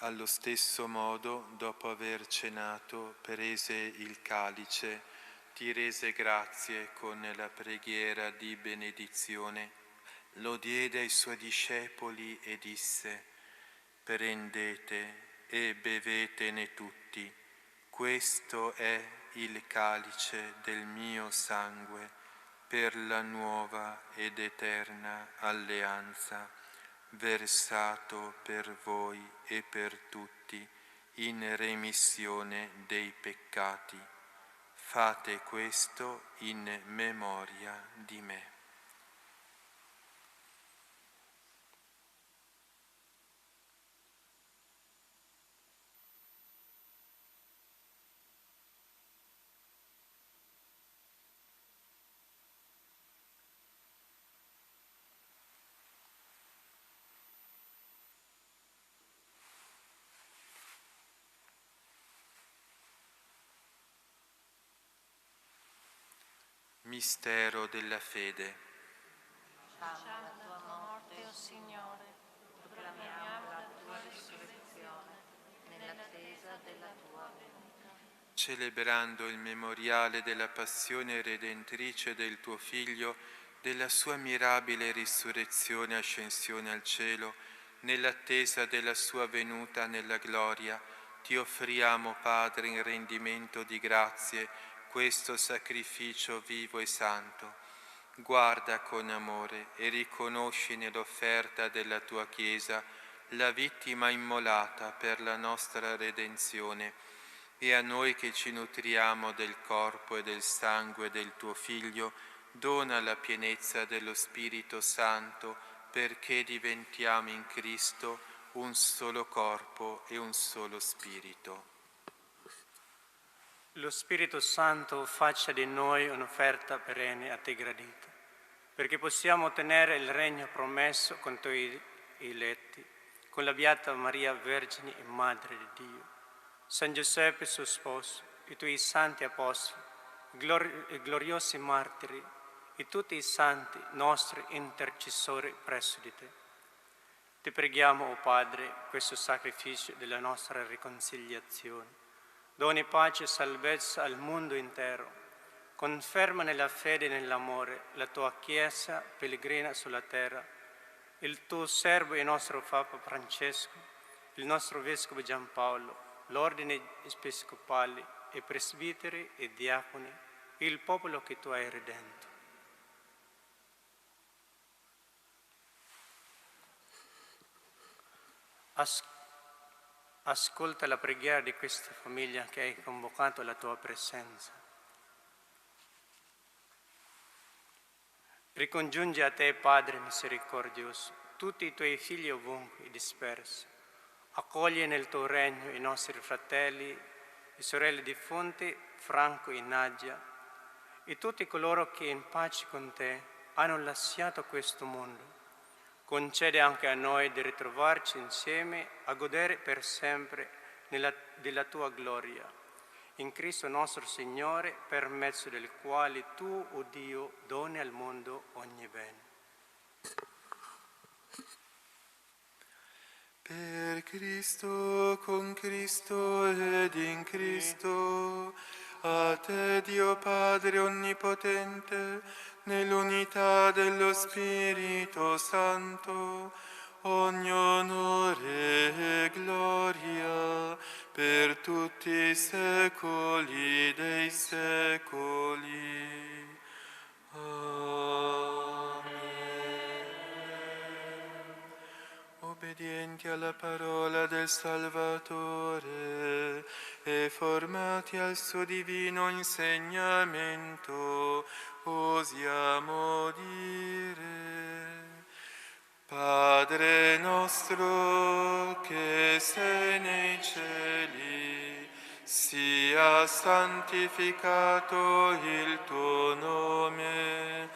Allo stesso modo, dopo aver cenato, prese il calice, ti rese grazie con la preghiera di benedizione, lo diede ai suoi discepoli e disse: prendete e bevetene tutti, questo è il calice del mio sangue per la nuova ed eterna alleanza, versato per voi e per tutti in remissione dei peccati. Fate questo in memoria di me. Mistero della fede. Facciamo la tua morte, o Signore, proclamiamo la tua risurrezione, nell'attesa della tua venuta. Celebrando il memoriale della passione redentrice del tuo Figlio, della sua mirabile risurrezione e ascensione al cielo, nell'attesa della sua venuta nella gloria, ti offriamo, Padre, in rendimento di grazie, questo sacrificio vivo e santo. Guarda con amore e riconosci nell'offerta della tua Chiesa la vittima immolata per la nostra redenzione, e a noi che ci nutriamo del corpo e del sangue del tuo Figlio, dona la pienezza dello Spirito Santo, perché diventiamo in Cristo un solo corpo e un solo Spirito. Lo Spirito Santo faccia di noi un'offerta perenne a te gradita, perché possiamo ottenere il regno promesso con i tuoi eletti, con la Beata Maria Vergine e Madre di Dio, San Giuseppe suo sposo, i tuoi santi apostoli, i gloriosi martiri e tutti i santi nostri intercessori presso di te. Ti preghiamo, o Padre, questo sacrificio della nostra riconciliazione. Doni pace e salvezza al mondo intero. Conferma nella fede e nell'amore la tua Chiesa pellegrina sulla terra, il tuo servo e nostro Papa Francesco, il nostro Vescovo Giampaolo, l'ordine episcopale e presbiteri e diaconi, e il popolo che tu hai redento. Ascolta la preghiera di questa famiglia che hai convocato alla tua presenza. Ricongiungi a te, Padre misericordioso, tutti i tuoi figli ovunque dispersi. Accogli nel tuo regno i nostri fratelli e sorelle defunti, Franco e Nadia, e tutti coloro che in pace con te hanno lasciato questo mondo. Concede anche a noi di ritrovarci insieme a godere per sempre della tua gloria. In Cristo nostro Signore, per mezzo del quale tu, o Dio, doni al mondo ogni bene. Per Cristo, con Cristo ed in Cristo, a te Dio Padre Onnipotente, nell'unità dello Spirito Santo, ogni onore e gloria per tutti i secoli dei secoli. Amen. Obbedienti alla parola del Salvatore, e formati al suo divino insegnamento, osiamo dire: Padre nostro che sei nei cieli, sia santificato il tuo nome,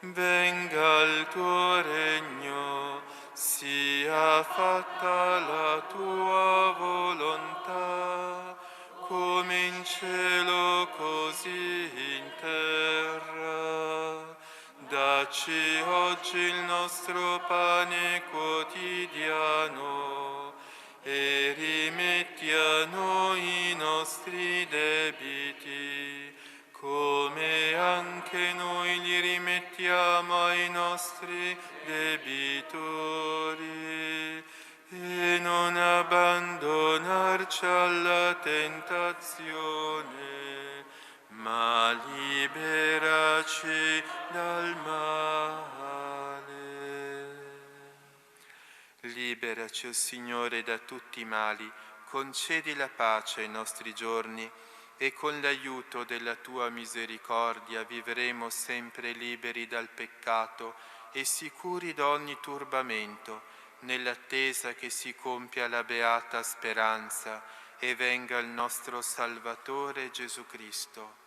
venga il tuo regno, sia fatta la tua volontà, come in cielo così in terra. Dacci oggi il nostro pane quotidiano e rimetti a noi i nostri debiti, come anche noi li rimettiamo ai nostri debitori. E non abbandonarci alla tentazione, ma liberaci dal male. Liberaci, o Signore, da tutti i mali, concedi la pace ai nostri giorni e con l'aiuto della tua misericordia vivremo sempre liberi dal peccato e sicuri da ogni turbamento, nell'attesa che si compia la beata speranza e venga il nostro Salvatore Gesù Cristo.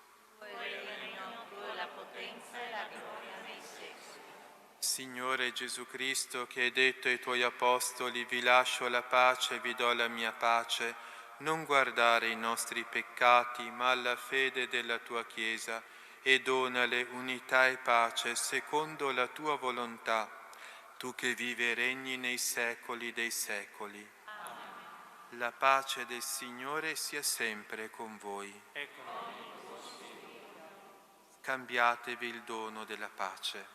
Signore Gesù Cristo, che hai detto ai tuoi apostoli: vi lascio la pace, vi do la mia pace, non guardare i nostri peccati, ma alla fede della tua Chiesa, e donale unità e pace secondo la tua volontà, tu che vivi e regni nei secoli dei secoli. La pace del Signore sia sempre con voi. Cambiatevi il dono della pace.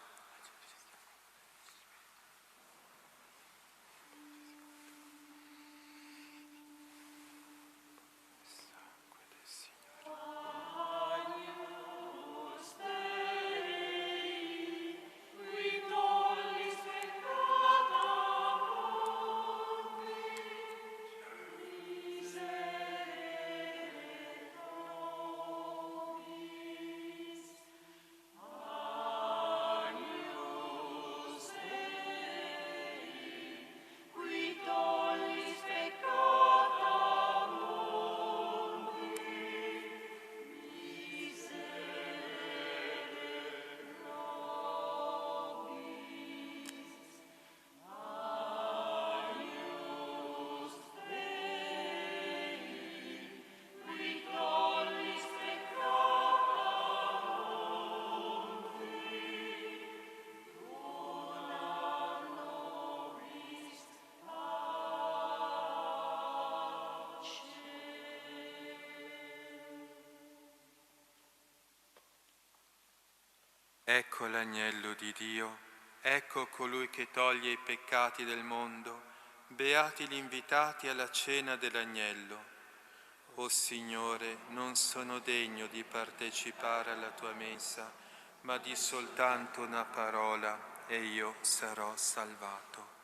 Ecco l'agnello di Dio, ecco colui che toglie i peccati del mondo. Beati gli invitati alla cena dell'agnello. O Signore, non sono degno di partecipare alla tua mensa, ma di soltanto una parola e io sarò salvato.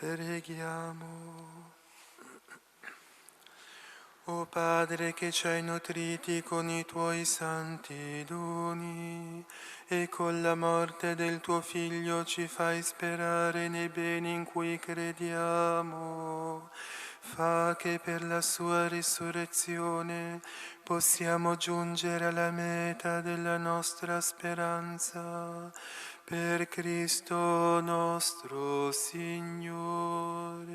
Preghiamo. O Padre che ci hai nutriti con i tuoi santi doni e con la morte del tuo Figlio ci fai sperare nei beni in cui crediamo, fa che per la sua risurrezione possiamo giungere alla meta della nostra speranza. Per Cristo nostro Signore.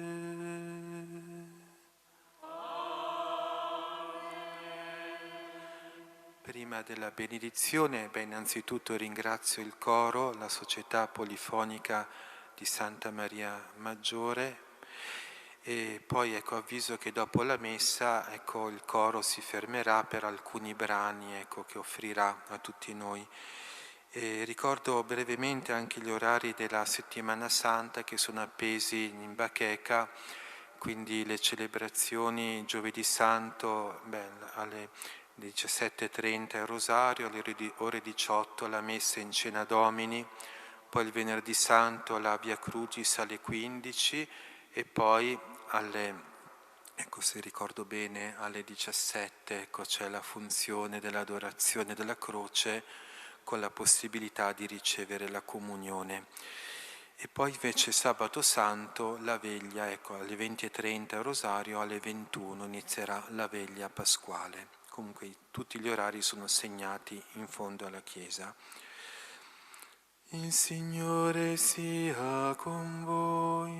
Prima della benedizione, innanzitutto ringrazio il coro, la Società Polifonica di Santa Maria Maggiore e poi avviso che dopo la messa il coro si fermerà per alcuni brani che offrirà a tutti noi. E ricordo brevemente anche gli orari della Settimana Santa che sono appesi in bacheca, quindi le celebrazioni giovedì santo alle 17:30 il rosario, alle ore 18 la messa in Cena Domini, poi il venerdì santo la Via Crucis alle 15 e poi se ricordo bene, alle 17 c'è la funzione dell'adorazione della croce con la possibilità di ricevere la comunione. E poi invece sabato santo la veglia, alle 20:30 il rosario, alle 21 inizierà la veglia pasquale. Comunque tutti gli orari sono segnati in fondo alla chiesa. Il Signore sia con voi.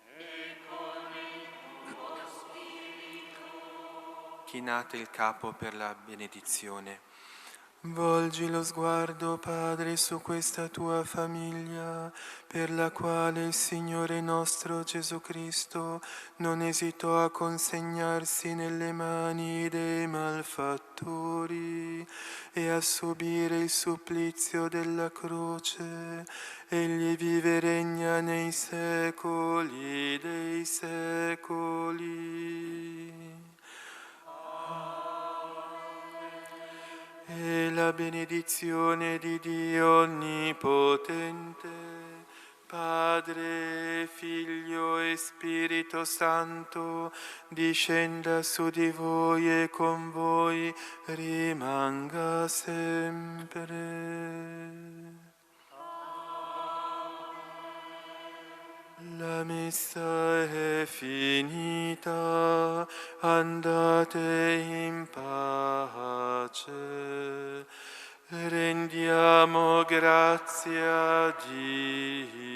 E con il tuo spirito. Chinate il capo per la benedizione. Volgi lo sguardo, Padre, su questa tua famiglia, per la quale il Signore nostro Gesù Cristo non esitò a consegnarsi nelle mani dei malfattori e a subire il supplizio della croce. Egli vive e regna nei secoli dei secoli. E la benedizione di Dio Onnipotente, Padre, Figlio e Spirito Santo, discenda su di voi e con voi rimanga sempre. La messa è finita, andate in pace. Rendiamo grazie a Dio.